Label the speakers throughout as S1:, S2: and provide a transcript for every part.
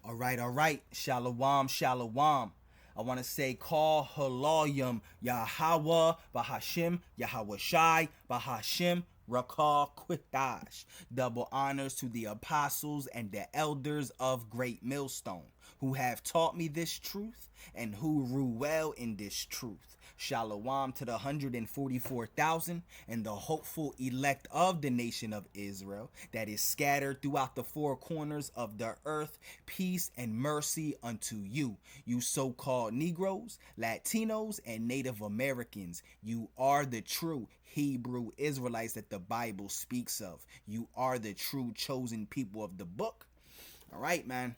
S1: All right. Shalom, shalom. I want to say call halayim Yahweh Bahashim Yahweh Shai Bahashim Rakah Quitash. Double honors to the apostles and the elders of Great Millstone, who have taught me this truth and who rule well in this truth. Shalom to the 144,000 and the hopeful elect of the nation of Israel that is scattered throughout the four corners of the earth. Peace and mercy unto you, you so-called Negroes, Latinos, and Native Americans. You are the true Hebrew Israelites that the Bible speaks of. You are the true chosen people of the book. All right, man.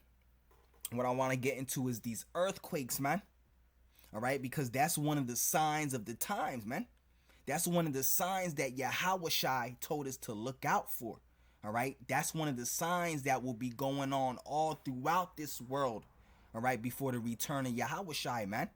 S1: What I want to get into is these earthquakes, man. All right, because that's one of the signs of the times, man. That's one of the signs that Yahweh Shai told us to look out for. All right, that's one of the signs that will be going on all throughout this world. All right, before the return of Yahweh Shai, man.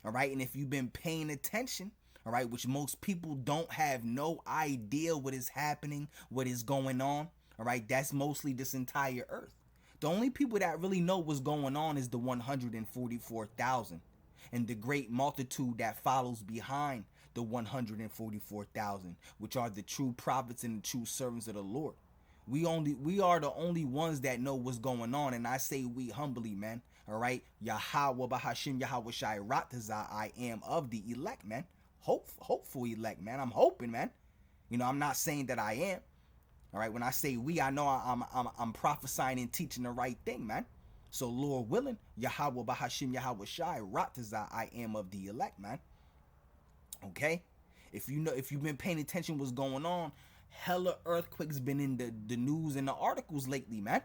S1: All right, and if you've been paying attention, all right, which most people don't have no idea what is happening, what is going on. All right, that's mostly this entire earth. The only people that really know what's going on is the 144,000 and the great multitude that follows behind the 144,000, which are the true prophets and the true servants of the Lord. We are the only ones that know what's going on, and I say we humbly, man. All right, Yahweh Bahashim Yahweh Shai Ratazah, I am of the elect, man. Hopeful elect, man. I'm hoping, man. You know, I'm not saying that I am. All right, when I say we, I know I'm prophesying and teaching the right thing, man. So Lord willing, Yahweh Bahashim Yahweh Shai Ratazah, I am of the elect, man. Okay, if you've been paying attention what's going on, hella earthquakes been in the news and the articles lately, man.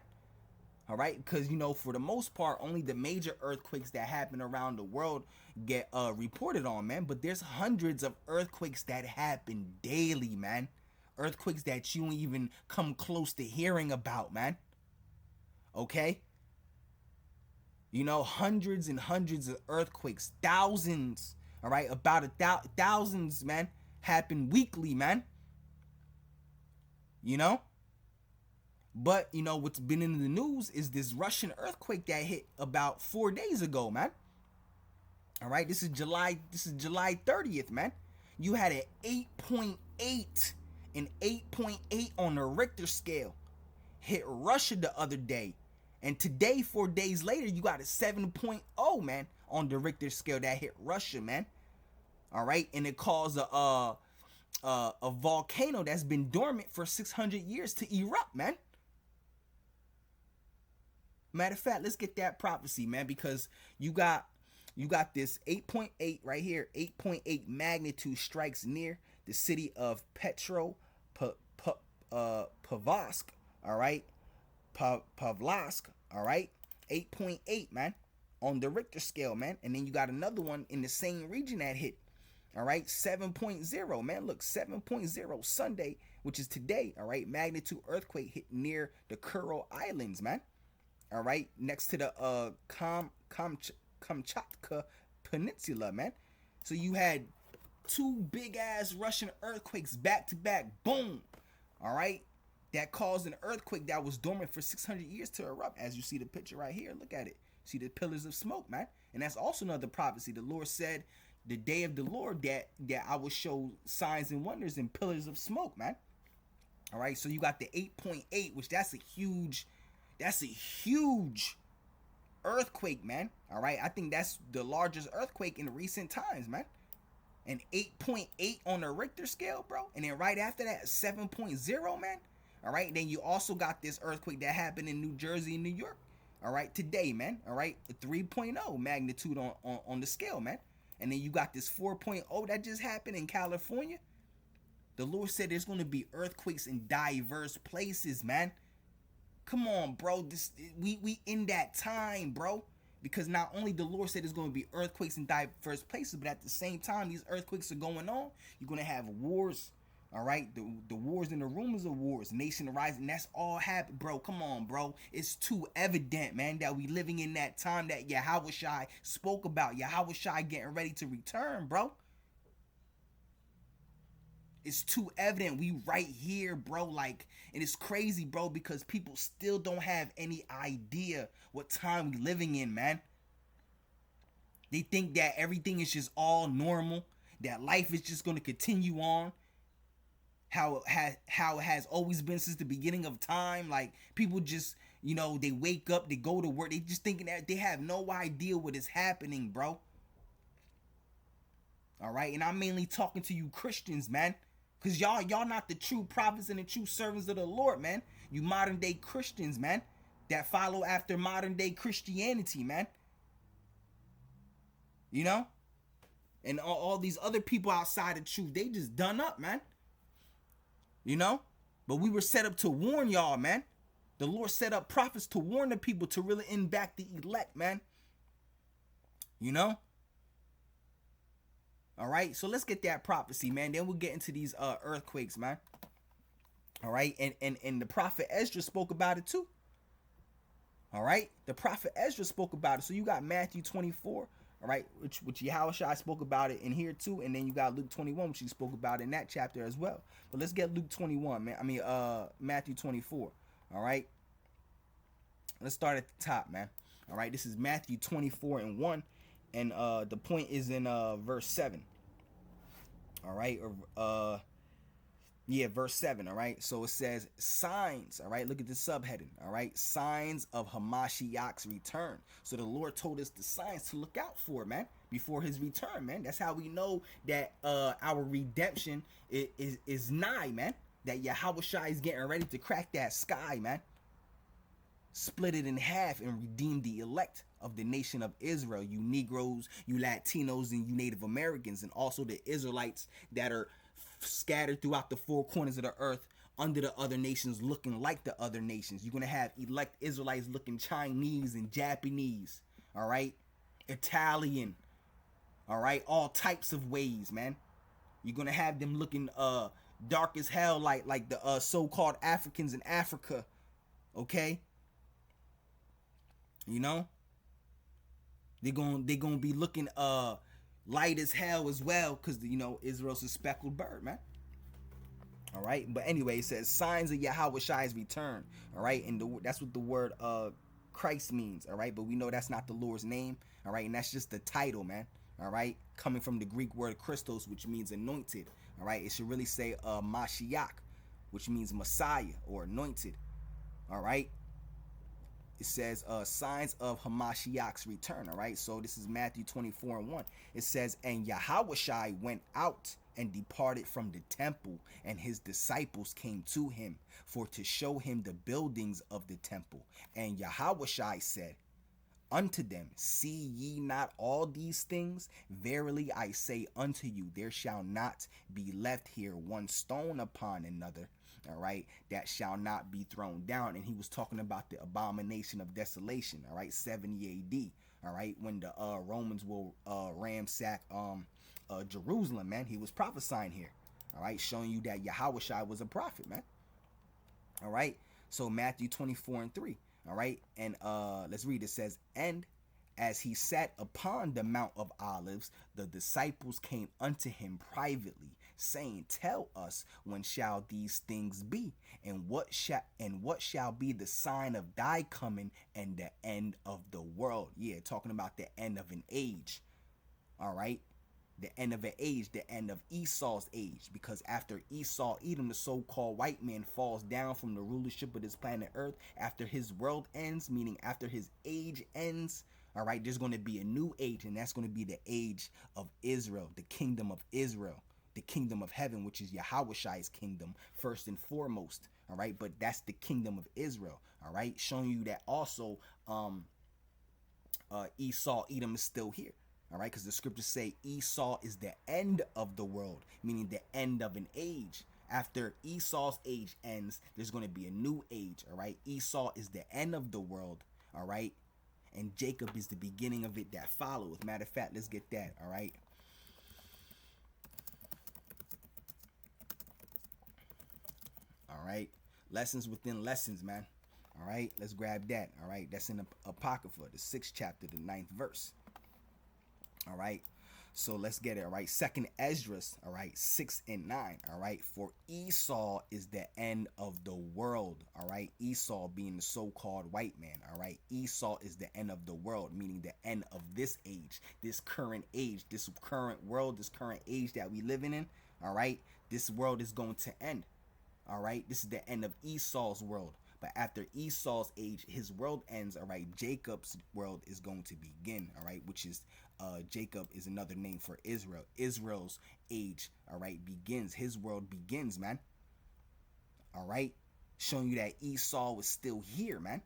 S1: All right, because you know, for the most part, only the major earthquakes that happen around the world get reported on, man. But there's hundreds of earthquakes that happen daily, man. Earthquakes that you don't even come close to hearing about, man. Okay, you know, hundreds and hundreds of earthquakes, thousands. All right, about thousands, man, happen weekly, man. You know. But you know what's been in the news is this Russian earthquake that hit about 4 days ago, man. All right, this is July 30th, man. You had an 8.8, an 8.8 on the Richter scale hit Russia the other day. And today, 4 days later, you got a 7.0, man, on the Richter scale that hit Russia, man. All right, and it caused a volcano that's been dormant for 600 years to erupt, man. Matter of fact, let's get that prophecy, man, because you got this 8.8 right here. 8.8 magnitude strikes near the city of Pavlovsk, all right? Pavlovsk, all right? 8.8, man, on the Richter scale, man. And then you got another one in the same region that hit, all right? 7.0, man. Look, 7.0 Sunday, which is today, all right? Magnitude earthquake hit near the Kuril Islands, man. All right, next to the Kamchatka Peninsula, man. So you had two big ass Russian earthquakes back to back, boom. All right, that caused an earthquake that was dormant for 600 years to erupt. As you see the picture right here, look at it. See the pillars of smoke, man. And that's also another prophecy. The Lord said, the day of the Lord, that I will show signs and wonders and pillars of smoke, man. All right, so you got the 8.8, which that's a huge earthquake, man. All right, I think that's the largest earthquake in recent times, man. An 8.8 on the Richter scale, bro. And then right after that, 7.0, man. All right, then you also got this earthquake that happened in New Jersey and New York. All right, today, man. All right, a 3.0 magnitude on the scale, man. And then you got this 4.0 that just happened in California. The Lord said there's going to be earthquakes in diverse places, man. Come on, bro. We in that time, bro. Because not only the Lord said there's going to be earthquakes in diverse places, but at the same time, these earthquakes are going on. You're going to have wars, all right? The wars and the rumors of wars, nation rising. That's all happening, bro. Come on, bro. It's too evident, man, that we living in that time that Yahweh Shai spoke about. Yahweh Shai getting ready to return, bro. It's too evident. We right here, bro. Like, and it's crazy, bro, because people still don't have any idea what time we living in, man. They think that everything is just all normal, that life is just going to continue on how it has always been since the beginning of time. Like, people just, they wake up, they go to work, they just thinking that they have no idea what is happening, bro. All right, and I'm mainly talking to you Christians, man, because y'all not the true prophets and the true servants of the Lord, man. You modern day Christians, man, that follow after modern day Christianity, man. And all these other people outside of truth, they just done up, man. But we were set up to warn y'all, man. The Lord set up prophets to warn the people, to really end back the elect, man. All right, so let's get that prophecy, man. Then we'll get into these earthquakes, man. All right, and the prophet Ezra spoke about it too. All right, the prophet Ezra spoke about it. So you got Matthew 24, all right, which Yahushua spoke about it in here too, and then you got Luke 21, which he spoke about in that chapter as well. But let's get Luke 21, man. Matthew 24. All right, let's start at the top, man. All right, this is Matthew 24:1. And the point is in verse 7. All right. Verse 7. All right. So it says signs. All right. Look at the subheading. All right. Signs of Hamashiach's return. So the Lord told us the signs to look out for, man, before his return, man. That's how we know that our redemption is nigh, man. That Yahushua is getting ready to crack that sky, man. Split it in half and redeem the elect of the nation of Israel, you Negroes, you Latinos, and you Native Americans, and also the Israelites that are scattered throughout the four corners of the earth under the other nations, looking like the other nations. You're going to have elect Israelites looking Chinese and Japanese, all right? Italian, all right? All types of ways, man. You're going to have them looking dark as hell like the so-called Africans in Africa, okay? They're gonna be looking light as hell as well, because Israel's a speckled bird, man. All right, but anyway, it says signs of Yahweh's return. All right, and that's what the word Christ means. All right, but we know that's not the Lord's name. All right, and that's just the title, man. All right, coming from the Greek word Christos, which means anointed. All right, it should really say Mashiach, which means Messiah or anointed. All right. It says signs of Hamashiach's return. All right, so this is Matthew 24:1. It says, and Yahushua went out and departed from the temple, and his disciples came to him for to show him the buildings of the temple. And Yahushua said unto them, see ye not all these things? Verily I say unto you, there shall not be left here one stone upon another, all right, that shall not be thrown down. And he was talking about the abomination of desolation, all right, 70 AD, all right, when the Romans will ransack Jerusalem, man. He was prophesying here, all right, showing you that Yahushua was a prophet, man. All right, so Matthew 24:3. All right, and let's read. It says, and as he sat upon the Mount of Olives, the disciples came unto him privately, saying, tell us, when shall these things be, and what shall be the sign of thy coming and the end of the world? Yeah, talking about the end of an age. All right, the end of an age, the end of Esau's age, because after Esau, Edom, the so-called white man, falls down from the rulership of this planet Earth, after his world ends, meaning after his age ends, all right, there's going to be a new age, and that's going to be the age of Israel, the kingdom of Israel, the kingdom of heaven, which is Yahweh's kingdom first and foremost, all right, but that's the kingdom of Israel, all right, showing you that also Esau, Edom is still here. All right, because the scriptures say Esau is the end of the world, meaning the end of an age. After Esau's age ends, there's going to be a new age. All right, Esau is the end of the world. All right, and Jacob is the beginning of it that follows. Matter of fact, let's get that. All right. All right, lessons within lessons, man. All right, let's grab that. All right, that's in the Apocrypha, the 6th chapter, the 9th verse. All right, So let's get it, all right? Second Esdras, all right, 6 and 9, all right? For Esau is the end of the world, all right? Esau being the so-called white man, all right? Esau is the end of the world, meaning the end of this age, this current age, this current world, this current age that we living in, all right? This world is going to end, all right? This is the end of Esau's world. But after Esau's age, his world ends, all right? Jacob's world is going to begin, all right? Which is, Jacob is another name for Israel. Israel's age, all right, begins. His world begins, man. All right? Showing you that Esau was still here, man.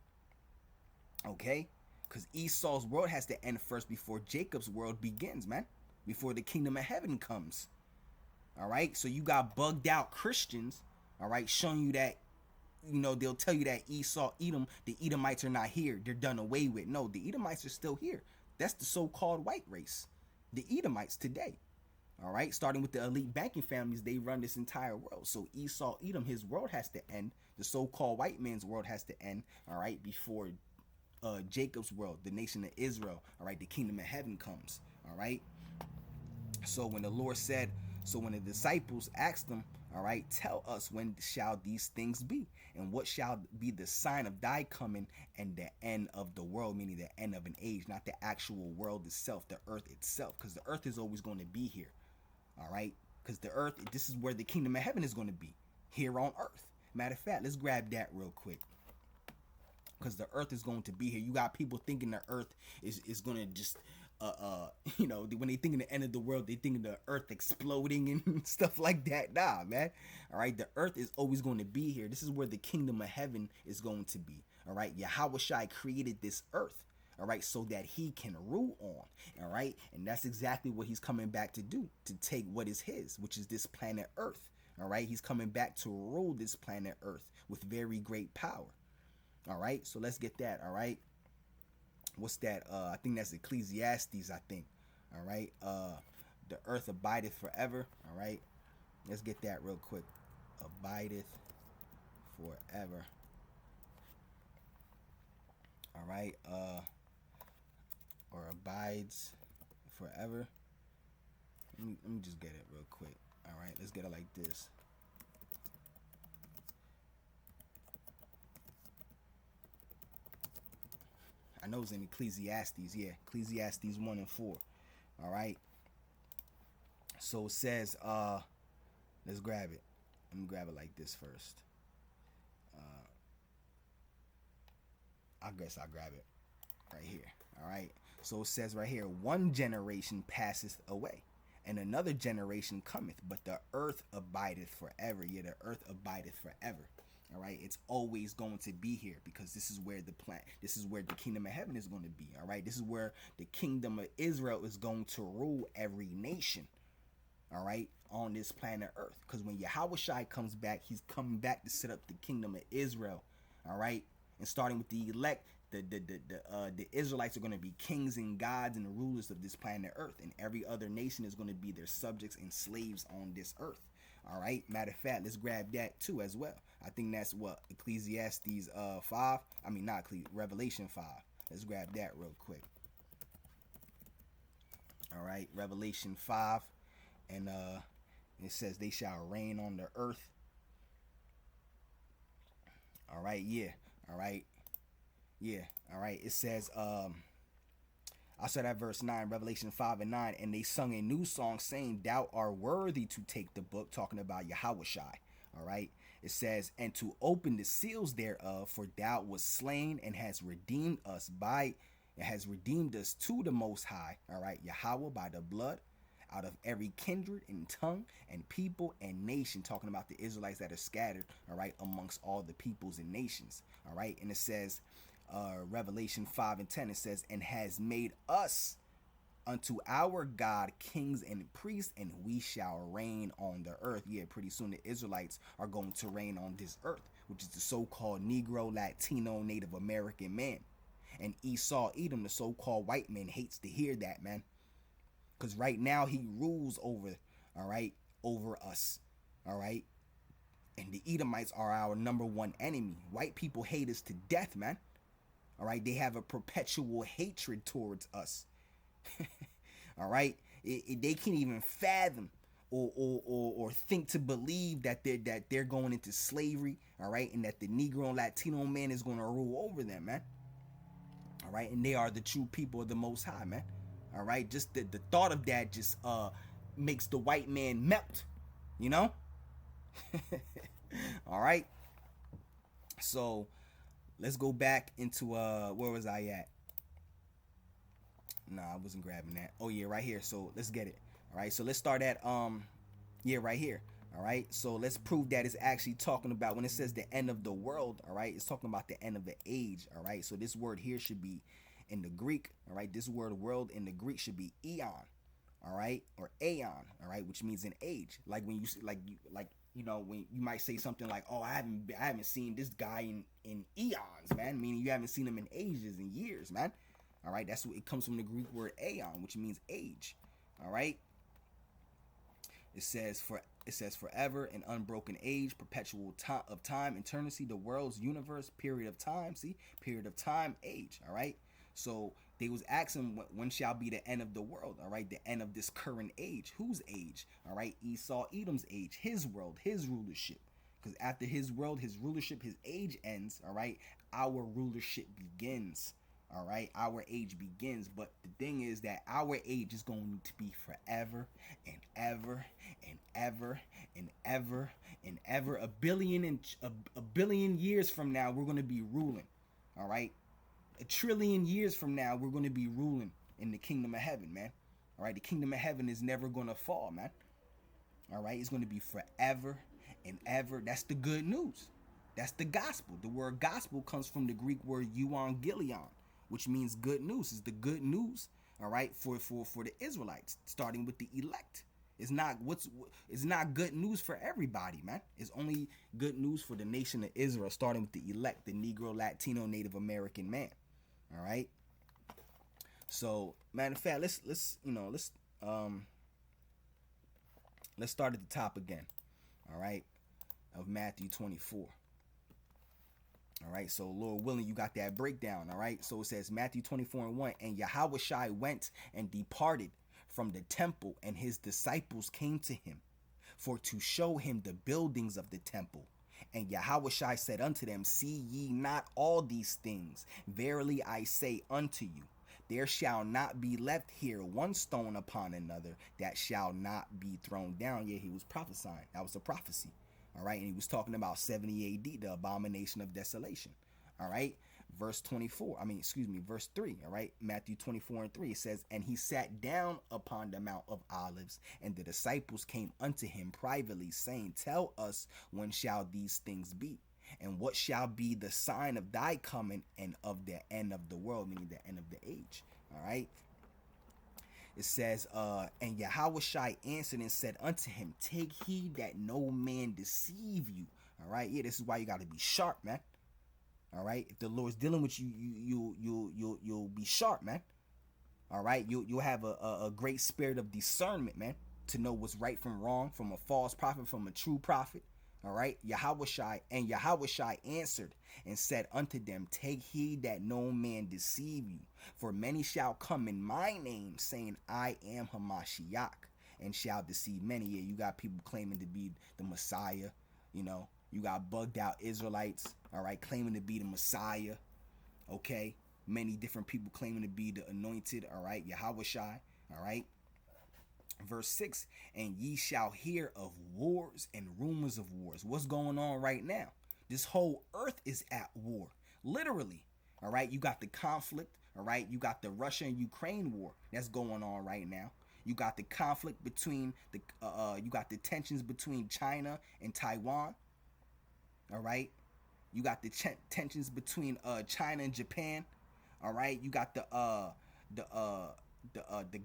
S1: Okay? Because Esau's world has to end first before Jacob's world begins, man. Before the kingdom of heaven comes. All right? So you got bugged out Christians, all right, showing you that, you know, they'll tell you that Esau, Edom, the Edomites are not here. They're done away with. No, the Edomites are still here. That's the so-called white race. The Edomites today. All right, starting with the elite banking families, they run this entire world. So Esau, Edom, his world has to end. The so-called white man's world has to end, all right, before Jacob's world, the nation of Israel, all right, the kingdom of heaven comes, all right. So when the Lord said, so when the disciples asked them, all right, tell us when shall these things be, and what shall be the sign of thy coming and the end of the world, meaning the end of an age, not the actual world itself, the earth itself, because the earth is always going to be here, all right, because the earth, this is where the kingdom of heaven is going to be, here on earth. Matter of fact, let's grab that real quick, because the earth is going to be here. You got people thinking the earth is going to just you know, when they think of the end of the world, they think of the earth exploding and stuff like that. Nah, man. All right, the earth is always going to be here. This is where the kingdom of heaven is going to be. All right, Yahawashi created this earth, all right, so that he can rule on, all right, and that's exactly what he's coming back to do, to take what is his, which is this planet Earth. All right, he's coming back to rule this planet Earth with very great power. All right, so let's get that. All right, what's that? I think that's Ecclesiastes, I think. All right, the earth abideth forever. All right, let's get that real quick. Abideth forever. All right, or abides forever. Let me just get it real quick. All right, let's get it like this. I know it's in Ecclesiastes. Yeah, Ecclesiastes 1 and 4. All right. So it says, let's grab it. Let me grab it like this first. I guess I'll grab it right here. All right. So it says right here, one generation passeth away, and another generation cometh, but the earth abideth forever. Yeah, the earth abideth forever. All right, it's always going to be here, because this is where this is where the kingdom of heaven is going to be. All right, this is where the kingdom of Israel is going to rule every nation. All right, on this planet Earth, because when Yahawashi comes back, he's coming back to set up the kingdom of Israel. All right, and starting with the elect, the Israelites are going to be kings and gods and the rulers of this planet Earth, and every other nation is going to be their subjects and slaves on this earth. All right, matter of fact, let's grab that too as well. I think that's what Ecclesiastes 5. I mean, not Revelation 5. Let's grab that real quick. All right, Revelation 5, and it says they shall reign on the earth. All right, yeah. All right, yeah. All right. It says I saw that verse 9, Revelation 5 and 9, and they sung a new song saying, thou art worthy to take the book, talking about Yahawashi. All right. It says, and to open the seals thereof, for thou was slain and has redeemed us to the Most High. All right. Yahweh, by the blood, out of every kindred and tongue and people and nation, talking about the Israelites that are scattered, all right, amongst all the peoples and nations. All right. And it says, Revelation 5 and 10, it says, and has made us unto our God kings and priests, and we shall reign on the earth. Yeah, pretty soon the Israelites are going to reign on this earth, which is the so-called Negro, Latino, Native American man. And Esau, Edom, the so-called white man, hates to hear that, man, because right now he rules over, all right, over us, all right. And the Edomites are our number one enemy. White people hate us to death, man. All right, they have a perpetual hatred towards us. All right, They can't even fathom or think to believe that they're going into slavery, all right, and that the Negro and Latino man is going to rule over them, man. All right, and they are the true people of the Most High, man. All right, just the thought of that just makes the white man melt, you know. All right, so let's go back into where was I at? Nah, I wasn't grabbing that. Oh yeah, right here. So let's get it. All right, so let's start at yeah, right here. All right, so let's prove that it's actually talking about when it says the end of the world. All right, it's talking about the end of the age. All right, so this word here should be in the Greek. All right, this word world in the Greek should be eon. All right, or aeon. All right, which means an age. Like when you you know, when you might say something like, "Oh, I haven't seen this guy in eons, man," meaning you haven't seen him in ages and years, man. All right, that's what it comes from the Greek word aeon, which means age. All right. It says forever, an unbroken age, perpetual of time, eternity, the world's universe, period of time. See, period of time, age. All right. So they was asking when shall be the end of the world. All right, the end of this current age. Whose age? All right, Esau, Edom's age, his world, his rulership. Because after his world, his rulership, his age ends. All right, our rulership begins. All right, our age begins, but the thing is that our age is going to be forever and ever and ever and ever and ever. A billion years from now, we're going to be ruling. All right, a trillion years from now, we're going to be ruling in the kingdom of heaven, man. All right, the kingdom of heaven is never going to fall, man. All right, it's going to be forever and ever. That's the good news. That's the gospel. The word gospel comes from the Greek word euangelion, which means good news. Is the good news, all right, for the Israelites, starting with the elect. It's not good news for everybody, man. It's only good news for the nation of Israel, starting with the elect, the Negro, Latino, Native American man. All right. So, matter of fact, let's start at the top again. All right, of Matthew 24. All right, so Lord willing, you got that breakdown. All right, so it says Matthew 24:1, and Yahushua went and departed from the temple, and his disciples came to him for to show him the buildings of the temple. And Yahushua said unto them, see ye not all these things? Verily I say unto you, there shall not be left here one stone upon another that shall not be thrown down. Yeah, he was prophesying. That was a prophecy. All right, and he was talking about 70 AD, the abomination of desolation. All right, verse 3. All right, Matthew 24:3. It says, and he sat down upon the Mount of Olives, and the disciples came unto him privately, saying, tell us, when shall these things be? And what shall be the sign of thy coming and of the end of the world, meaning the end of the age? All right. It says, and Yahushua answered and said unto him, take heed that no man deceive you. All right. Yeah, this is why you got to be sharp, man. All right. If the Lord's dealing with you, you'll be sharp, man. All right. You'll have a great spirit of discernment, man, to know what's right from wrong, from a false prophet, from a true prophet. All right, Yahushua answered and said unto them, take heed that no man deceive you, for many shall come in my name, saying, I am Hamashiach, and shall deceive many. Yeah, you got people claiming to be the Messiah. You know, you got bugged out Israelites, all right, claiming to be the Messiah. Okay, many different people claiming to be the anointed. All right, Yahushua. All right. Verse 6, and ye shall hear of wars and rumors of wars. What's going on right now? This whole earth is at war, literally. All right, you got the conflict. All right, you got the Russia and Ukraine war that's going on right now. You got the conflict between you got the tensions between China and Taiwan. All right, you got the tensions between China and Japan. All right, you got the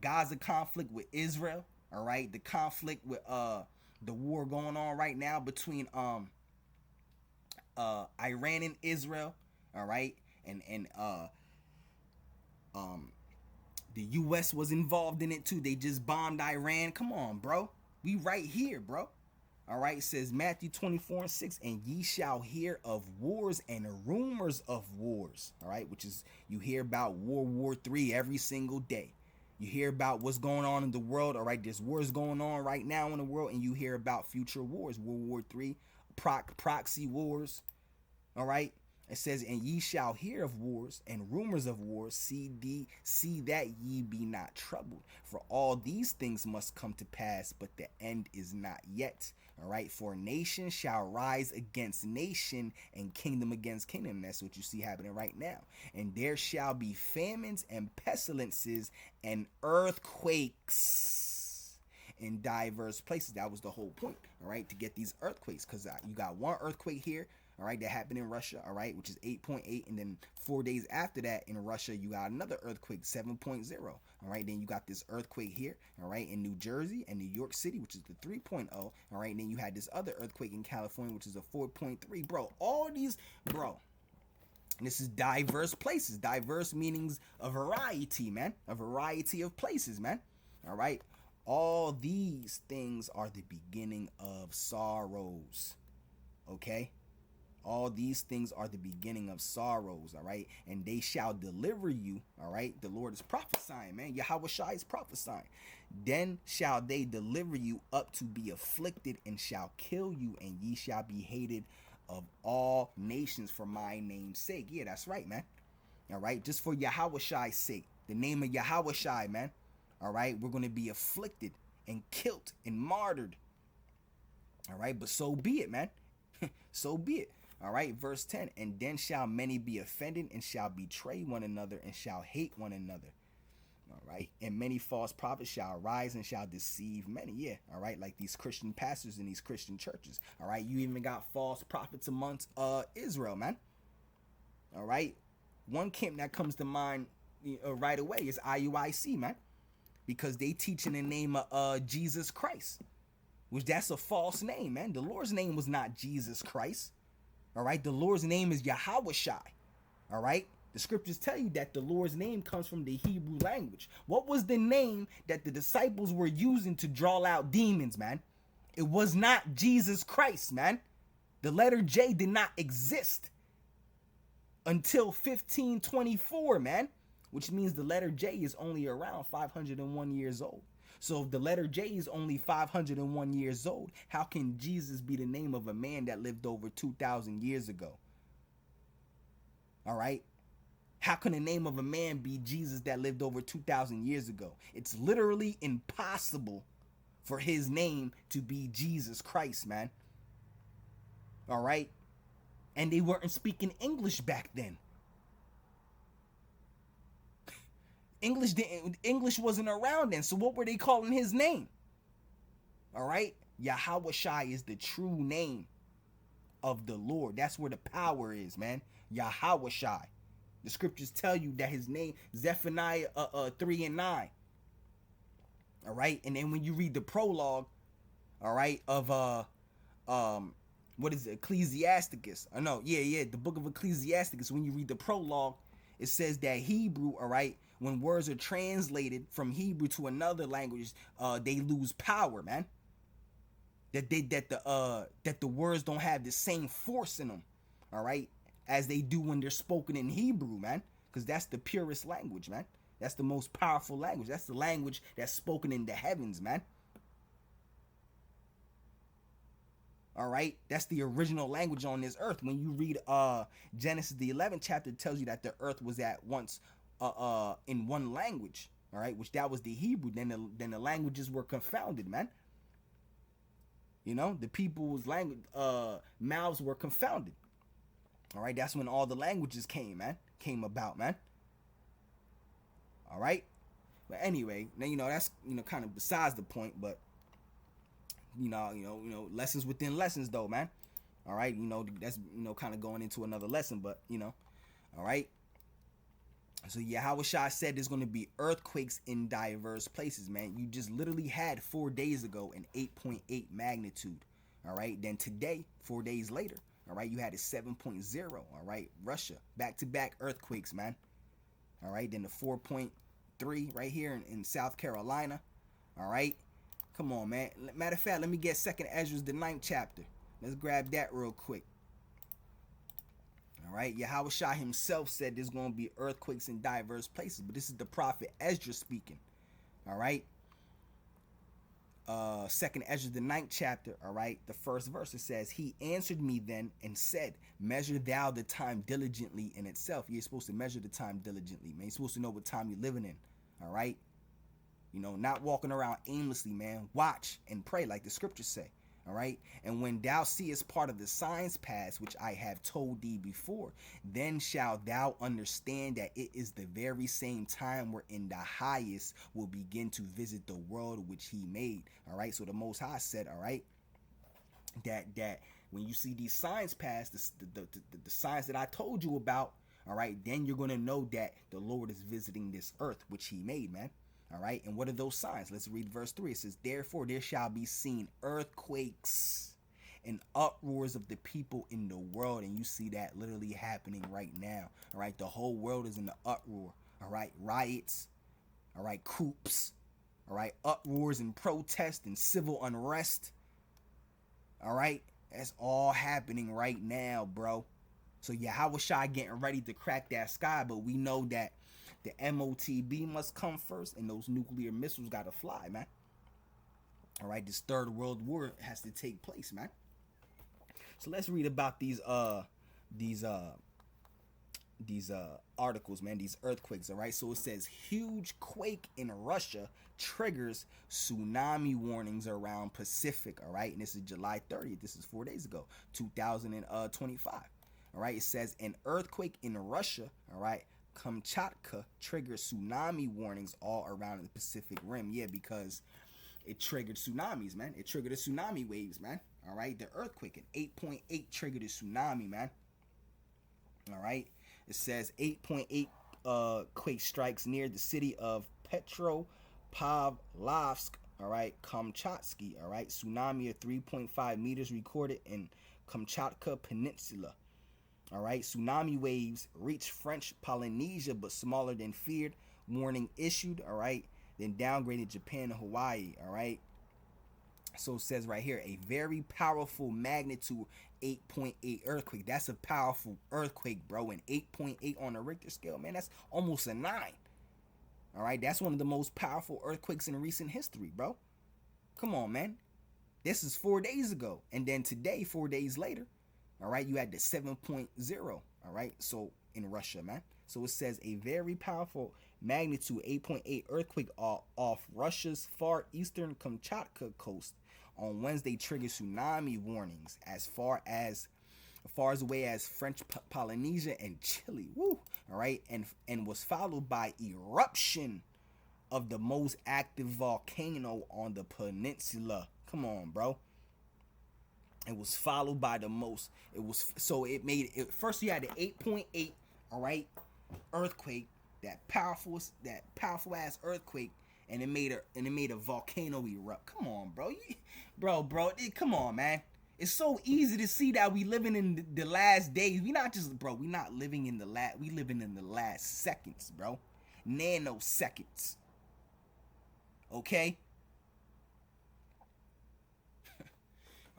S1: Gaza conflict with Israel. All right, the conflict with the war going on right now between Iran and Israel. All right, and the U.S. was involved in it too. They just bombed Iran. Come on, bro. We right here, bro. All right, it says Matthew 24:6, and ye shall hear of wars and rumors of wars. All right, which is, you hear about World War III every single day. You hear about what's going on in the world, all right? There's wars going on right now in the world, and you hear about future wars, World War III, proxy wars, all right? It says, and ye shall hear of wars and rumors of wars. See that ye be not troubled. For all these things must come to pass, but the end is not yet. All right. For nation shall rise against nation and kingdom against kingdom. That's what you see happening right now. And there shall be famines and pestilences and earthquakes in diverse places. That was the whole point, all right, to get these earthquakes, because you got one earthquake here, all right, that happened in Russia, all right, which is 8.8, and then 4 days after that in Russia, you got another earthquake, 7.0, all right, then you got this earthquake here, all right, in New Jersey and New York City, which is the 3.0, all right, and then you had this other earthquake in California, which is a 4.3, bro, all these, bro, and this is diverse places, diverse meanings a variety, man, a variety of places, man, all right, all these things are the beginning of sorrows, okay? All these things are the beginning of sorrows, all right? And they shall deliver you, all right? The Lord is prophesying, man. Yahweh Shai is prophesying. Then shall they deliver you up to be afflicted and shall kill you, and ye shall be hated of all nations for my name's sake. Yeah, that's right, man. All right? Just for Yahweh Shai's sake, the name of Yahweh Shai, man. All right? We're going to be afflicted and killed and martyred. All right? But so be it, man. So be it. All right, verse 10, and then shall many be offended and shall betray one another and shall hate one another. All right, and many false prophets shall arise and shall deceive many. Yeah, all right, like these Christian pastors in these Christian churches. All right, you even got false prophets amongst Israel, man. All right, one camp that comes to mind right away is IUIC, man, because they teach in the name of Jesus Christ, which that's a false name, man. The Lord's name was not Jesus Christ. All right, the Lord's name is Yahweh Shai. All right, the scriptures tell you that the Lord's name comes from the Hebrew language. What was the name that the disciples were using to draw out demons, man? It was not Jesus Christ, man. The letter J did not exist until 1524, man, which means the letter J is only around 501 years old. So if the letter J is only 501 years old, how can Jesus be the name of a man that lived over 2,000 years ago? All right? How can the name of a man be Jesus that lived over 2,000 years ago? It's literally impossible for his name to be Jesus Christ, man. All right? And they weren't speaking English back then. English wasn't around then, so what were they calling his name? All right, Yahweh Shai is the true name of the Lord. That's where the power is, man. Yahweh Shai. The scriptures tell you that his name, Zephaniah 3 and 9. All right, and then when you read the prologue, all right, of what is it, Ecclesiasticus? Oh no, yeah, the book of Ecclesiasticus. When you read the prologue, it says that Hebrew, all right, when words are translated from Hebrew to another language, they lose power, man. That the words don't have the same force in them, all right, as they do when they're spoken in Hebrew, man. Because that's the purest language, man. That's the most powerful language. That's the language that's spoken in the heavens, man. All right, that's the original language on this earth. When you read Genesis the 11th chapter, it tells you that the earth was at once in one language, all right, which that was the Hebrew. Then the languages were confounded, man. You know, the people's language mouths were confounded. All right, that's when all the languages came about, man. All right, but anyway, now that's kind of besides the point, but you know, lessons within lessons, though, man. All right, that's kind of going into another lesson, but all right. So Yahweh Shai said there's going to be earthquakes in diverse places, man. You just literally had 4 days ago an 8.8 magnitude. All right, then today, 4 days later, all right, you had a 7.0. All right, Russia, back-to-back earthquakes, man. All right, then the 4.3 right here in South Carolina. All right. Come on, man. Matter of fact, let me get 2nd Ezra, the 9th chapter. Let's grab that real quick. All right. Yahweh Shai himself said there's going to be earthquakes in diverse places. But this is the prophet Ezra speaking. All right. Second Ezra, the ninth chapter, all right, the first verse, it says, he answered me then and said, measure thou the time diligently in itself. You're supposed to measure the time diligently, man. You're supposed to know what time you're living in, all right? You know, not walking around aimlessly, man. Watch and pray like the scriptures say, all right? And when thou seest part of the signs pass, which I have told thee before, then shalt thou understand that it is the very same time wherein the highest will begin to visit the world which he made, all right? So the Most High said, all right, that when you see these signs pass, the signs that I told you about, all right, then you're going to know that the Lord is visiting this earth which he made, man. All right, and what are those signs? Let's read verse 3. It says, therefore there shall be seen earthquakes and uproars of the people in the world. And you see that literally happening right now. All right, the whole world is in the uproar. All right, riots, all right, coups, all right, uproars and protest and civil unrest. All right, that's all happening right now, bro. So Yahweh Shai getting ready to crack that sky, but we know that the MOTB must come first, and those nuclear missiles gotta fly, man. All right, this third world war has to take place, man. So let's read about these articles, man. These earthquakes. All right. So it says huge quake in Russia triggers tsunami warnings around Pacific. All right, and this is July 30th. This is 4 days ago, 2025. All right. It says an earthquake in Russia. All right. Kamchatka triggered tsunami warnings all around the Pacific Rim. Yeah, because it triggered tsunamis, man. It triggered the tsunami waves, man. All right, the earthquake, an 8.8 triggered a tsunami, man. All right, it says 8.8 quake strikes near the city of Petropavlovsk. All right, Kamchatsky. All right, tsunami of 3.5 meters recorded in Kamchatka Peninsula. All right, tsunami waves reached French Polynesia, but smaller than feared. Warning issued. All right, then downgraded Japan and Hawaii. All right. So it says right here, a very powerful magnitude 8.8 earthquake. That's a powerful earthquake, bro. And 8.8 on the Richter scale, man, that's almost a 9. All right, that's one of the most powerful earthquakes in recent history, bro. Come on, man. This is 4 days ago. And then today, 4 days later, all right, you had the 7.0. All right, so in Russia, man. So it says a very powerful magnitude 8.8 earthquake off Russia's far eastern Kamchatka coast on Wednesday triggered tsunami warnings as far away as French Polynesia and Chile. Woo! All right, and was followed by eruption of the most active volcano on the peninsula. Come on, bro. It was followed by the most. It was so it made it first. You had the 8.8. All right, earthquake. That powerful ass earthquake, and it made a volcano erupt. Come on, bro. Come on, man. It's so easy to see that we living in the last days. We not living in the last. We living in the last seconds, bro. Nanoseconds. Okay.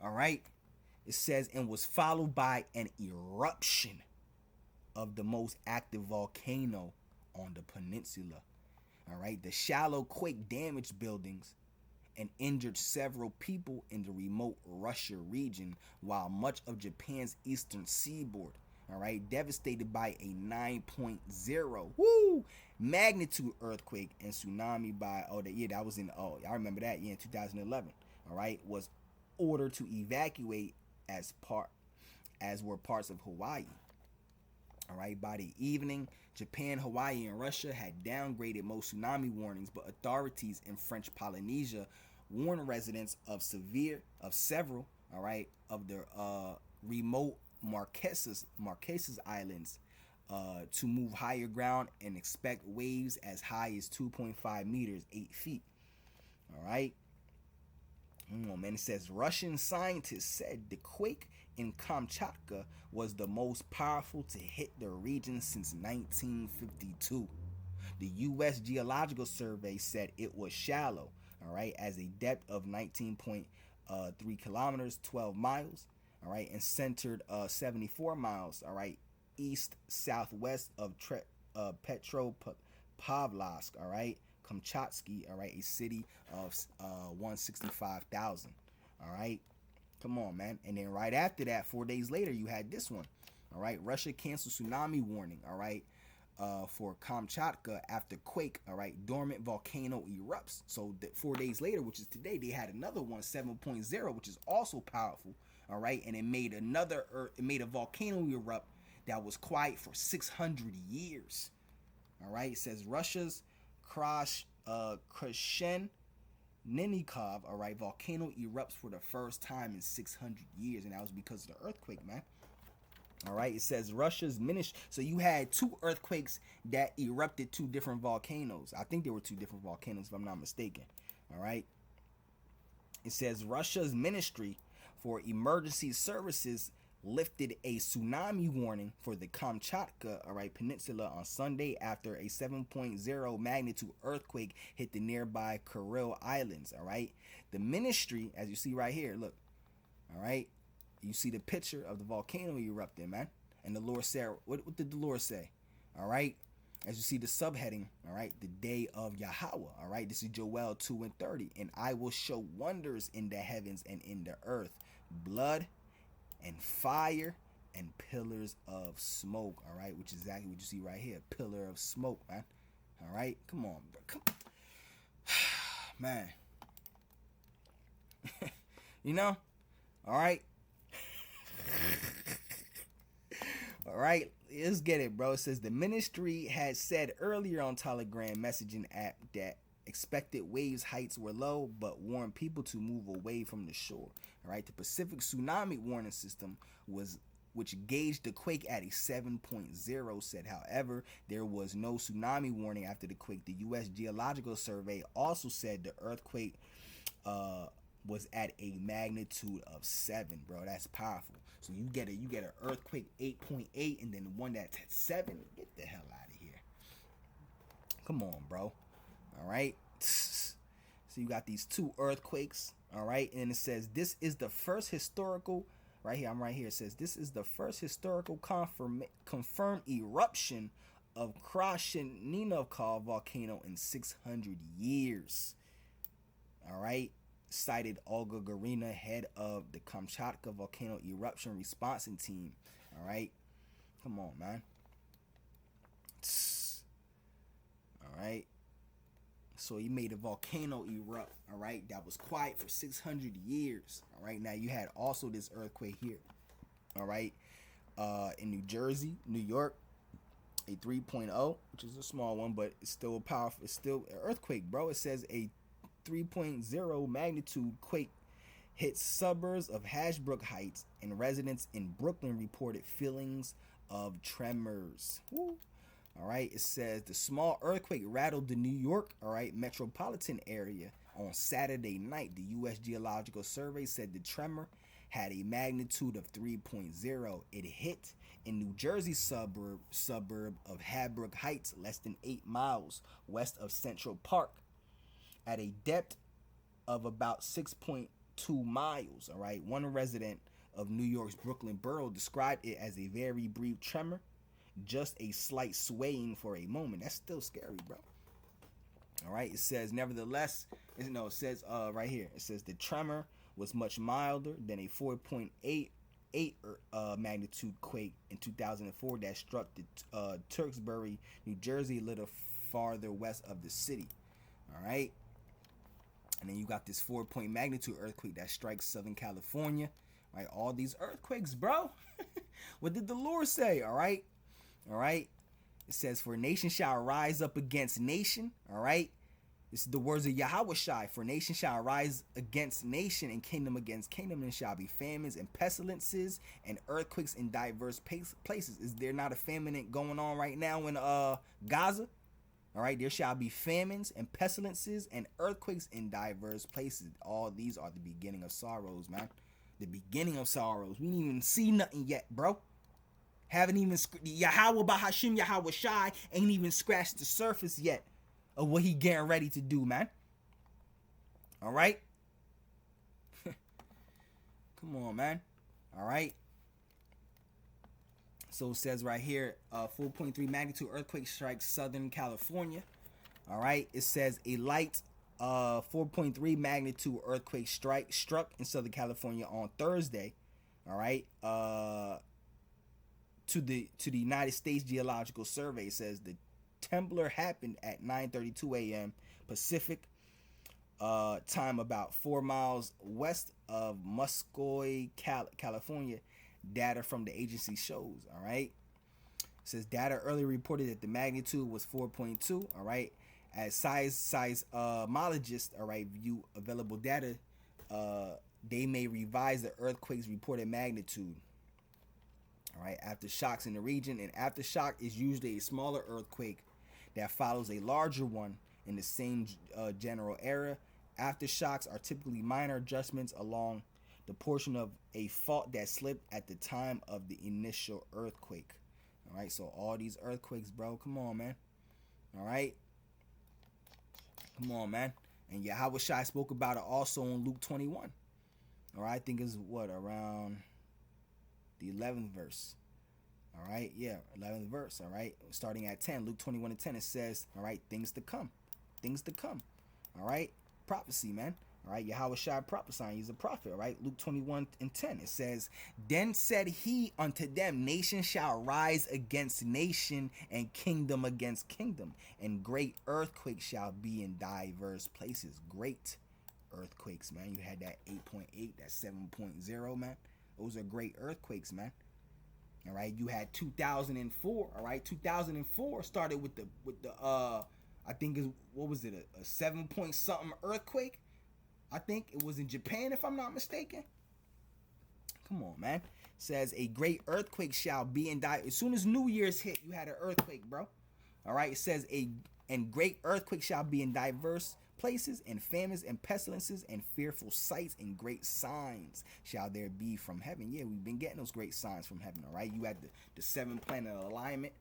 S1: All right. It says, and was followed by an eruption of the most active volcano on the peninsula. All right, the shallow quake damaged buildings and injured several people in the remote Russia region, while much of Japan's eastern seaboard, all right, devastated by a 9.0 magnitude earthquake and tsunami by that was in I remember that in 2011. All right, was ordered to evacuate as were parts of Hawaii. All right, by the evening, Japan, Hawaii, and Russia had downgraded most tsunami warnings, but authorities in French Polynesia warned residents of several, all right, of the remote Marquesas Islands to move higher ground and expect waves as high as 2.5 meters, 8 feet. All right. Oh, man, it says Russian scientists said the quake in Kamchatka was the most powerful to hit the region since 1952. The U.S. Geological Survey said it was shallow, all right, as a depth of 19.3 kilometers, 12 miles, all right, and centered 74 miles, all right, east southwest of Petropavlovsk, all right, Kamchatsky, all right, a city of 165,000. All right, come on, man. And then right after that, 4 days later, you had this one. All right, Russia canceled tsunami warning. All right, for Kamchatka after quake. All right, dormant volcano erupts. So 4 days later, which is today, they had another one, 7.0, which is also powerful. All right, and it made a volcano erupt that was quiet for 600 years. All right, it says Russia's Krashenikov, all right, volcano erupts for the first time in 600 years, and that was because of the earthquake, man. All right, it says Russia's ministry. So you had 2 earthquakes that erupted 2 different volcanoes. I think there were 2 different volcanoes, if I'm not mistaken. All right, it says Russia's Ministry for Emergency Services lifted a tsunami warning for the Kamchatka, all right, peninsula on Sunday after a 7.0 magnitude earthquake hit the nearby Kuril Islands. All right, the ministry, as you see right here, look, all right, you see the picture of the volcano erupting, man. And the Lord said, what did the Lord say? All right, as you see the subheading, all right, the day of Yahweh. All right, this is Joel 2:30, and I will show wonders in the heavens and in the earth, blood and fire and pillars of smoke. All right, which is exactly what you see right here, pillar of smoke, man. All right, come on, bro. Come man. You know, all right. All right, let's get it, bro. It says the ministry had said earlier on Telegram messaging app that expected waves heights were low, but warned people to move away from the shore. All right, the Pacific tsunami warning system which gauged the quake at a 7.0 said, however, there was no tsunami warning after the quake. The U.S. Geological Survey also said the earthquake was at a magnitude of 7, bro. That's powerful. So you get an earthquake 8.8 and then one that's at 7. Get the hell out of here. Come on, bro. All right. So you got these 2 earthquakes. All right. And it says this is the first historical, right here, I'm right here. It says this is the first historical confirmed eruption of Krashenikov volcano in 600 years. All right. Cited Olga Garina, head of the Kamchatka volcano eruption response team. All right, come on, man. All right, so he made a volcano erupt. All right, that was quiet for 600 years. All right, now you had also this earthquake here. All right, in New Jersey, New York, a 3.0, which is a small one, but it's still powerful. It's still an earthquake, bro. It says a 3.0 magnitude quake hit suburbs of Hasbrook Heights, and residents in Brooklyn reported feelings of tremors. Woo. All right, it says the small earthquake rattled the New York, all right, metropolitan area on Saturday night. The U.S. Geological Survey said the tremor had a magnitude of 3.0. It hit in New Jersey suburb of Hasbrook Heights, less than 8 miles west of Central Park, at a depth of about 6.2 miles. All right, one resident of New York's Brooklyn borough described it as a very brief tremor, just a slight swaying for a moment. That's still scary, bro. All right, it says nevertheless, it says right here, it says the tremor was much milder than a 4.8 magnitude quake in 2004 that struck the Tewksbury, New Jersey, a little farther west of the city. All right. And then you got this 4-point magnitude earthquake that strikes Southern California. Right, all these earthquakes, bro. What did the Lord say? All right. All right. It says, for nation shall rise up against nation. All right. This is the words of Yahweh Shai. For nation shall rise against nation and kingdom against kingdom, and shall be famines and pestilences and earthquakes in diverse places. Is there not a famine going on right now in Gaza? All right, there shall be famines and pestilences and earthquakes in diverse places. All these are the beginning of sorrows, man. The beginning of sorrows. We didn't even see nothing yet, bro. Haven't even Yahweh Bahashim Yahweh Shai ain't even scratched the surface yet of what he getting ready to do, man. All right. Come on, man. All right. So it says right here, 4.3 magnitude earthquake strikes Southern California. All right, it says a light 4.3 magnitude earthquake struck in Southern California on Thursday. All right, to the United States Geological Survey, says the trembler happened at 9:32 a.m. Pacific time, about 4 miles west of Muscoy, California. Data from the agency shows. All right, it says data earlier reported that the magnitude was 4.2. All right, as seismologists, all right, view available data, they may revise the earthquake's reported magnitude. All right, aftershocks in the region. An aftershock is usually a smaller earthquake that follows a larger one in the same general area. Aftershocks are typically minor adjustments along the portion of a fault that slipped at the time of the initial earthquake. All right, so all these earthquakes, bro, come on, man. All right, come on, man. And Yahweh Shai spoke about it also in Luke 21. All right, I think it's what, around the 11th verse. All right, yeah, 11th verse. All right, starting at 10, Luke 21 and 10, it says, all right, things to come, things to come. All right, prophecy, man. All right, Yahweh Shai prophesying, he's a prophet. All right, Luke 21 and 10, it says, then said he unto them, nation shall rise against nation, and kingdom against kingdom, and great earthquakes shall be in diverse places. Great earthquakes, man. You had that 8.8, that 7.0, man. Those are great earthquakes, man. All right, you had 2004. All right, 2004 started with the I think is, what was it, a 7 point something earthquake. I think it was in Japan, if I'm not mistaken. Come on, man. It says a great earthquake shall be in as soon as New Year's hit, you had an earthquake, bro. All right, it says and great earthquake shall be in diverse places, and famines and pestilences and fearful sights and great signs shall there be from heaven. Yeah, we've been getting those great signs from heaven. All right, you had the 7 planet alignment.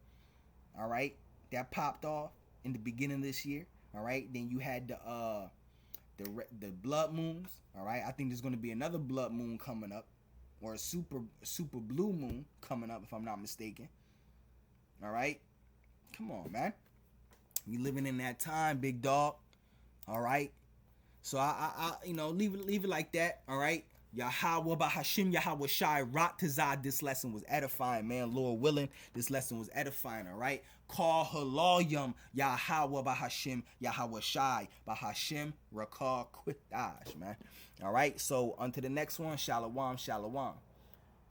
S1: All right, that popped off in the beginning of this year. All right, then you had the blood moons. All right, I think there's going to be another blood moon coming up, or a super blue moon coming up, if I'm not mistaken. All right, come on, man. We living in that time, big dog. All right, so I leave it like that. All right, Yahweh Bahashim Yahweh Shai Rock Tazad. This lesson was edifying, man. Lord willing, this lesson was edifying. All right, call Haloyam Yahweh Bahashim Yahweh Shai Bahashim Rakar Quitash, man. All right, so on to the next one. Shalom, shalom.